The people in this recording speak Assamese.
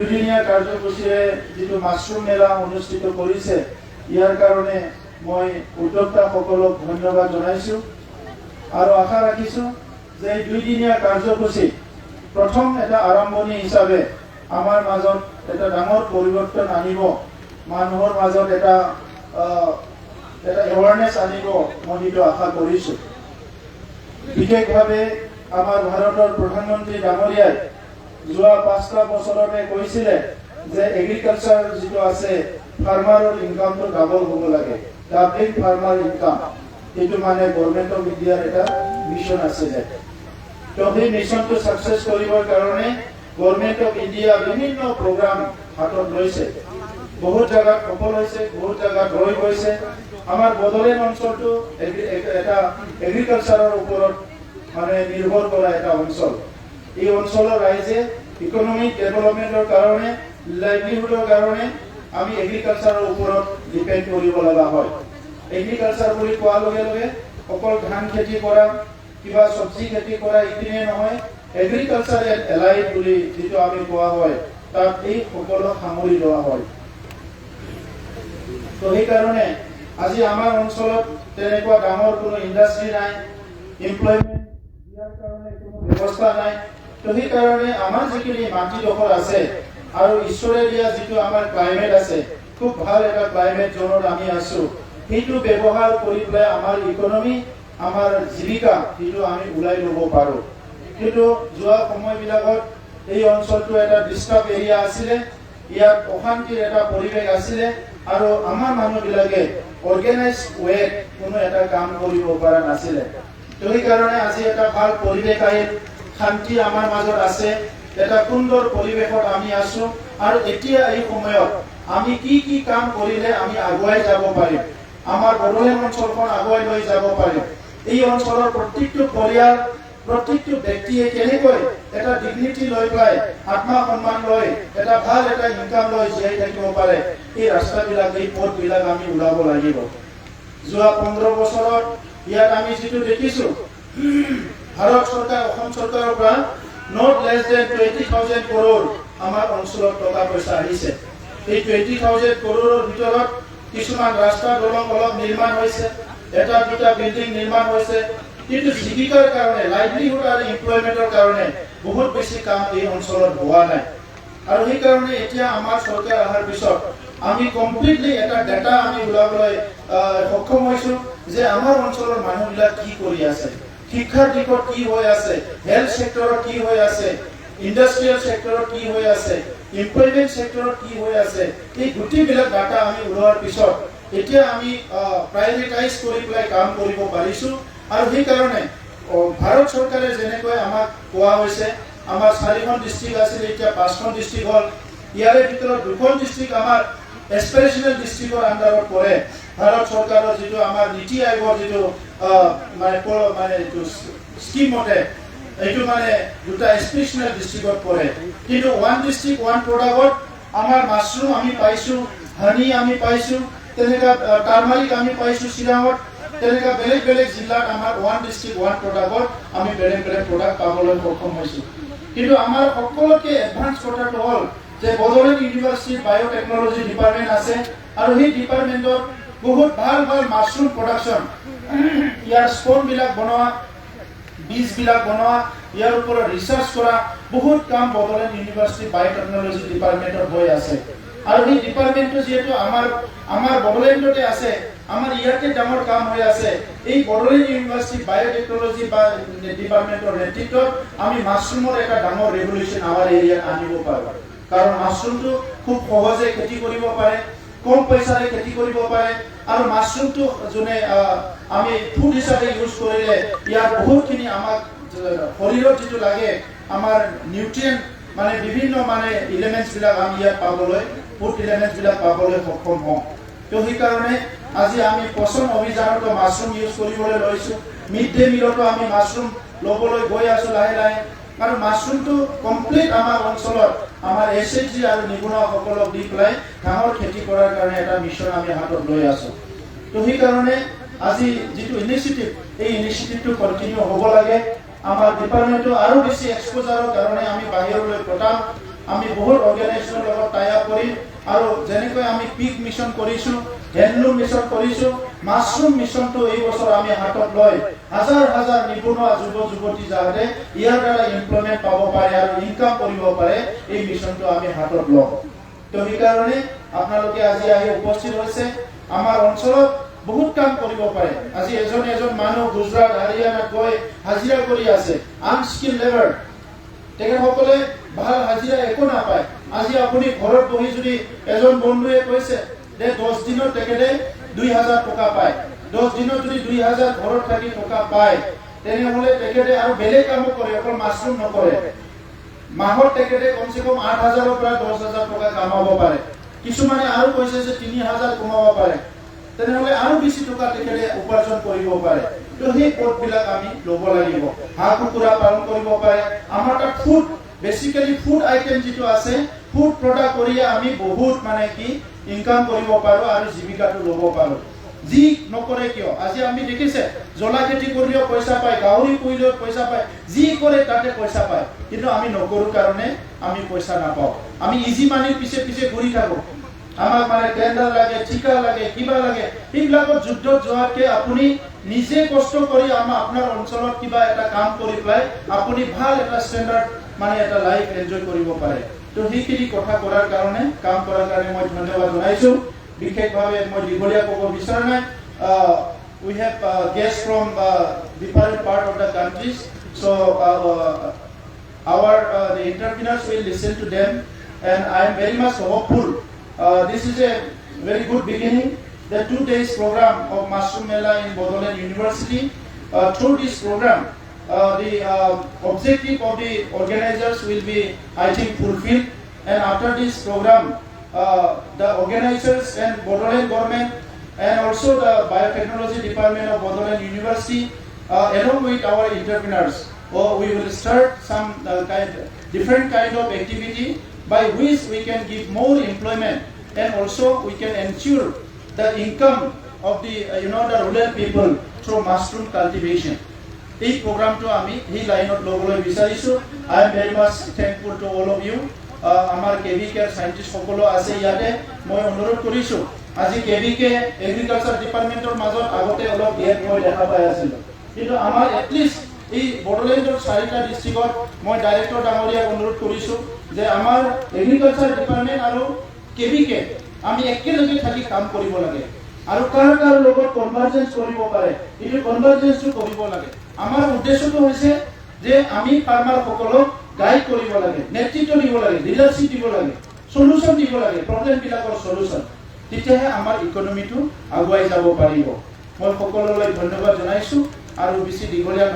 দুদিনীয়া কাৰ্যসূচীৰে যিটো মাছৰুম মেলা অনুষ্ঠিত কৰিছে ইয়াৰ কাৰণে মই উদ্যোক্তাসকলক ধন্যবাদ জনাইছোঁ আৰু আশা ৰাখিছোঁ যে এই দুদিনীয়া কাৰ্যসূচী প্ৰথম এটা আৰম্ভণি হিচাপে আমাৰ মাজত এটা ডাঙৰ পৰিৱৰ্তন আনিব, মানুহৰ মাজত এটা এৱাৰনেছ আনিব মই সেইটো আশা কৰিছোঁ। বিশেষভাৱে আমাৰ ভাৰতৰ প্ৰধানমন্ত্ৰী ডাঙৰীয়াই যোৱা 5টা বছৰতে কৈছিলে যে এগ্ৰিকালচাৰ যিটো আছে ফাৰ্মাৰৰ ইনকামটো ডাবল হ'ব লাগে, ডাবলিং ফাৰ্মাৰ ইনকাম, এইটো মানে গভৰ্ণমেণ্ট অফ ইণ্ডিয়াৰ এটা মিছন আছিলে। তো সেই মিছনটো ছাকচেছ কৰিবৰ কাৰণে গভৰ্ণমেণ্ট অফ ইণ্ডিয়া বিভিন্ন প্ৰগ্ৰাম হাতত লৈছে, বহুত জায়গাত সফল হৈছে, বহুত জায়গাত ৰৈ গৈছে। আমাৰ বড়োলেণ্ড অঞ্চলটো এটা এগ্ৰিকালচাৰৰ ওপৰত মানে নিৰ্ভৰ কৰা এটা অঞ্চল। এই অঞ্চলৰ ৰাইজে ইকনমিক ডেভেলপমেণ্টৰ কাৰণে, লাইভলিহুডৰ কাৰণে আমি এগ্ৰিকালচাৰৰ ওপৰত ডিপেণ্ড কৰিব লগা হয়। এগ্ৰিকালচাৰ বুলি কোৱাৰ লগে লগে অকল ধান খেতি কৰা, কিবা চব্জি খেতি কৰা এইখিনিয়ে নহয়, এগ্ৰিকালচাৰ এণ্ড এলাইড বুলি যিটো আমি কোৱা হয় তাত এই সকলো সামৰি লোৱা হয়। তো সেইকাৰণে আজি আমাৰ অঞ্চলত তেনেকুৱা ডাঙৰ কোনো ইণ্ডাষ্ট্ৰী নাই, এমপ্লয়মেণ্ট দিয়াৰ কাৰণে কোনো ব্যৱস্থা নাই। তো সেইকাৰণে আমাৰ যিখিনি মাটিডোখৰ আছে আৰু ঈশ্বৰে দিয়া যিটো আমাৰ ক্লাইমেট আছে, খুব ভাল এটা ক্লাইমেট জোনত আমি আছোঁ, সেইটো ব্যৱহাৰ কৰি পেলাই আমাৰ ইকনমি, আমাৰ জীৱিকা সেইটো আমি ওলাই ল'ব পাৰোঁ। কিন্তু যোৱা সময়বিলাকত এই অঞ্চলটো এটা ডিষ্টাৰ্ব এৰিয়া আছিলে, ইয়াত অশান্তিৰ এটা পৰিৱেশ আছিলে আৰু আমাৰ মানুহবিলাকে অৰ্গেনাইজ ৱেত কোনো এটা কাম কৰিব পৰা নাছিলে। তো সেইকাৰণে আজি এটা ভাল পৰিৱেশ আহিল, শান্তি আমাৰ মাজত আছে, এটা সুন্দৰ পৰিৱেশত আমি আছো। আৰু এতিয়া এই সময়ত আমি কি কি কাম কৰিলে আমি আগুৱাই যাব পাৰিম, আমাৰ বড়োলেণ্ড অঞ্চলখন আগুৱাই লৈ যাব পাৰিম, এই অঞ্চলৰ প্ৰত্যেকটো পৰিয়াল, প্ৰত্যেকটো ব্যক্তিয়ে কেনেকৈ এটা ডিগনিটি লৈ পেলাই, আত্মসন্মান লৈ, এটা ভাল এটা ইনকাম লৈ জীয়াই থাকিব পাৰে, এই ৰাস্তাবিলাক, এই পথবিলাক আমি ওলাব লাগিব। যোৱা 15 বছৰত ইয়াত আমি যিটো দেখিছোঁ, ভাৰত চৰকাৰ, অসম চৰকাৰৰ পৰা নট লেছ দেন 20,000 crore আমাৰ অঞ্চলত টকা পইচা আহিছে। এই 20,000 crore ভিতৰত কিছুমান ৰাস্তা দলং অলপ নিৰ্মাণ হৈছে, এটা দুটা বিল্ডিং নিৰ্মাণ হৈছে, কিন্তু জীৱিকাৰ কাৰণে, লাইভলিহুড আৰু এমপ্লয়মেণ্টৰ কাৰণে বহুত বেছি কাম এই অঞ্চলত হোৱা নাই। আৰু সেইকাৰণে এতিয়া আমাৰ চৰকাৰ অহাৰ পিছত আমি কমপ্লিটলি এটা ডাটা আমি ওলাবলৈ সক্ষম হৈছোঁ যে আমাৰ অঞ্চলৰ মানুহবিলাক কি কৰি আছে, শিক্ষাৰ দিশত কি হৈ আছে, হেল্থ সেক্টৰত কি হৈ আছে, ইণ্ডাষ্ট্ৰিয়েল সেক্টৰত কি হৈ আছে, এমপ্লয়মেণ্ট সেক্টৰত কি হৈ আছে, এই গোটেইবিলাক ডাটা আমি ওলোৱাৰ পিছত এতিয়া আমি প্ৰায়ৰিটাইজ কৰি পেলাই কাম কৰিব পাৰিছোঁ। আৰু সেইকাৰণে ভাৰত চৰকাৰে যেনেকৈ আমাক কোৱা হৈছে, আমাৰ 4খন ডিষ্ট্ৰিক্ট আছিল, এতিয়া 5খন ডিষ্ট্ৰিক্ট হ'ল, ইয়াৰে ভিতৰত 2খন ডিষ্ট্ৰিক্ট আমাৰ এছপিৰেশ্যনেল ডিষ্ট্ৰিক্টৰ আণ্ডাৰত পৰে। ভাৰত চৰকাৰৰ যিটো আমাৰ নীতি আয়োগৰ যিটো মানে স্কিম মতে এইটো মানে 2টা এছপিৰেশ্যনেল ডিষ্ট্ৰিক্টত পৰে। কিন্তু 1 ডিষ্ট্ৰিক্ট 1 প্ৰডাক্টত আমাৰ মাছৰুম আমি পাইছোঁ, হানি আমি পাইছোঁ, তেনেকুৱা টাৰ্মাৰিক আমি পাইছোঁ চিৰাঙত, তেনেকুৱা বেলেগ বেলেগ জিলাত আমাৰ 1 ডিষ্ট্ৰিক্ট 1 প্ৰডাক্টত আমি বেলেগ বেলেগ প্ৰডাক্ট পাবলৈ সক্ষম হৈছোঁ। কিন্তু আমাৰ সকলোতকৈ এডভান্স কথাটো হ'ল যে বড়োলেণ্ড ইউনিভাৰ্চিটিৰ বায়'টেকনলজি ডিপাৰ্টমেণ্ট আছে আৰু সেই ডিপাৰ্টমেণ্টত বহুত ভাল ভাল মাছৰুম প্ৰডাকশ্যন, ইয়াৰ স্পনবিলাক বনোৱা, বীজবিলাক বনোৱা, ইয়াৰ ওপৰত ৰিচাৰ্চ কৰা বহুত কাম বড়োলেণ্ড ইউনিভাৰ্চিটি বায়'টেকনলজি ডিপাৰ্টমেণ্টত হৈ আছে। আৰু সেই ডিপাৰ্টমেণ্টটো যিহেতু আমাৰ বড়োলেণ্ডতে আছে, আমাৰ ইয়াতে ডাঙৰ কাম হৈ আছে, এই বড়োলেণ্ড ইউনিভাৰ্চিটি বায়'টেকনলজি ডিপাৰ্টমেণ্টৰ নেতৃত্বত আমি মাছৰুমৰ এটা ডাঙৰ ৰেভলিউশ্যন আমাৰ এৰিয়াত আনিব পাৰোঁ। কাৰণ মাছৰুমটো খুব সহজে খেতি কৰিব পাৰে, কম পইচাৰে খেতি কৰিব পাৰে, আৰু মাছৰুমটো যোনে আমি ফুড হিচাপে ইউজ কৰিলে ইয়াৰ বহুতখিনি আমাক শৰীৰত যিটো লাগে, আমাৰ নিউট্ৰিয়েণ্ট মানে বিভিন্ন মানে ইলেমেণ্টছবিলাক আমি ইয়াত পাবলৈ, ফুড ইলেমেণ্টছবিলাক পাবলৈ সক্ষম হওঁ। তো সেইকাৰণে আজি আমি পোষণ অভিযানতো মাছৰুম ইউজ কৰিবলৈ লৈছোঁ, মিড ডে মিলতো আমি মাছৰুম ল'বলৈ গৈ আছোঁ লাহে লাহে। আৰু মাছৰুমটো কমপ্লিট আমাৰ অঞ্চলত আমাৰ SHG আৰু নিবনুৱাসকলক দি পেলাই ডাঙৰ খেতি কৰাৰ কাৰণে এটা মিছন আমি হাতত লৈ আছোঁ। তো সেইকাৰণে আজি যিটো ইনিচিয়েটিভ, এই ইনিচিয়েটিভটো কণ্টিনিউ হ'ব লাগে। আমাৰ ডিপাৰ্টমেণ্টটো আৰু বেছি এক্সপ'জাৰৰ কাৰণে আমি বাহিৰলৈ পঠাম, আমি বহুত অৰ্গেনাইজেশ্যনৰ লগত টাই আপ কৰি আৰু যেনেকৈ আমি পিক মিছন কৰিছো হেণ্ডলুম মিছন কৰিছো মাছৰুম মিছনটো এই বছৰ আমি হাতত লৈ হাজাৰ হাজাৰ নিবনুৱা যুৱতী যাতে ইয়াৰ দ্বাৰা এমপ্লয়মেণ্ট পাব পাৰে আৰু ইনকাম কৰিব পাৰে এই মিছনটো আমি হাতত লওঁ তো সেইকাৰণে আপোনালোকে আজি আহি উপস্থিত হৈছে আমাৰ অঞ্চলত বহুত কাম কৰিব পাৰে আজি এজন মানুহ গুজৰাট হাৰিয়ানাত গৈ হাজিৰা কৰি আছে আনস্কিল লেবাৰ তেখেতসকলে ভাল হাজিৰা একো নাপায় আজি আপুনি ঘৰত বহি যদি এজন বন্ধুৱে কৈছে যে 10 দিনত তেখেতে 2000 টকা পায় 10 দিনত যদি 2000 ঘৰত থাকি টকা পায় তেনেহলে তেখেতে আৰু বেলেগ কাম কৰে অকল মাছৰুম নকৰে মাহত তেখেতে কমসে কম 8000 ৰ পৰা 10000 টকা কামাব পাৰে কিছুমানে আৰু কৈছে যে 3000 কমাব পাৰে তেনেহলে আৰু বেছি টকা তেখেতে উপাৰ্জন কৰিব পাৰে তো সেই পথবিলাক আমি ল'ব লাগিব হাঁহ কুকুৰা পালন কৰিব পাৰে আমাৰ তাত ফুড বেসিক্যালি ফুড আইটেম যেটো আছে ফুড প্ৰডাক্ট কৰি আমি বহুত মানে কি ইনকাম কৰিব পাৰো আৰু জীৱিকাটো ল'ব পাৰো যি নকৰে কিয় আজি আমি দেখিছে জলা খেতি কৰিলেও পইচা পায় গাহৰি পুহিলেও পইচা পায় যি কৰে তাতে পইচা পায় কিন্তু আমি নকৰো কাৰণে আমি পইচা নাপাওঁ আমি ইজি মানিৰ পিছে পিছে ঘূৰি থাকো আমাক মানে টেন্ডাৰ লাগে ঠিকা লাগে কিবা লাগে এইবিলাকৰ যুদ্ধত যোৱাকে আপুনি নিজে কষ্ট কৰি আপোনাৰ অঞ্চলত কিবা এটা কাম কৰি পায় আপুনি ভাল এটা ষ্টেণ্ডাৰ্ড মানে এটা লাইফ এনজয় কৰিব পাৰে তো সেইখিনি কথা কৰাৰ কাৰণে কাম কৰাৰ কাৰণে মই ধন্যবাদ জনাইছো বিশেষভাৱে মই দীঘলীয়া ক'ব বিচাৰা নাই we have guests from different part of the countries so the entrepreneurs will listen to them and I am very much hopeful this is a very good beginning the 2 days program of Mushroom Mela in Bodoland University through this program the objective of the organizers will be I think fulfilled and after this program the organizers and Bodoland government and also the biotechnology department of Bodoland University along with our entrepreneurs we will start some different kind of activity by which we can give more employment and also we can ensure the income of the the rural people through mushroom cultivation এই প্রোগ্রামটো আমি এই লাইনত লবলৈ বিচাৰিছো I am very much thankful to all of you আমাৰ কেভিকে সাইন্টিস্ট সকলো আছে ইয়াতে মই অনুৰোধ কৰিছো আজি কেভিকে এগ্ৰিকালচাৰ ডিপাৰ্টমেন্টৰ মাজত আগতে অলপ গেপ হৈ দেখা পাই আছিল কিন্তু আমাৰ এটলিষ্ট এই বড়োলেণ্ডৰ 4টা ডিস্ট্ৰিক্টত মই ডাইৰেক্টৰ ডাঙৰীয়া অনুৰোধ কৰিছো যে আমাৰ এগ্ৰিকালচাৰ ডিপাৰ্টমেন্ট আৰু কেভিকে আমি একেলগে থাকি কাম কৰিব লাগে আৰু কাৰ লগত কনভাৰ্জেন্স কৰিব পাৰে এই কনভাৰ্জেন্সটো কৰিব লাগে আমাৰ উদ্দেশ্যটো হৈছে যে আমি ফাৰ্মাৰ সকলক গাইড কৰিব লাগে নেতৃত্ব দিব লাগে লিডাৰশিপ দিব লাগে সলিউশন দিব লাগে প্ৰবলেম বিলাকৰ সলিউশন তেতিয়াহে আমাৰ ইকোনমিটো আগুৱাই যাব পাৰিব মই সকলোলৈ ধন্যবাদ জনাইছো আৰু বেছি দীঘলীয়া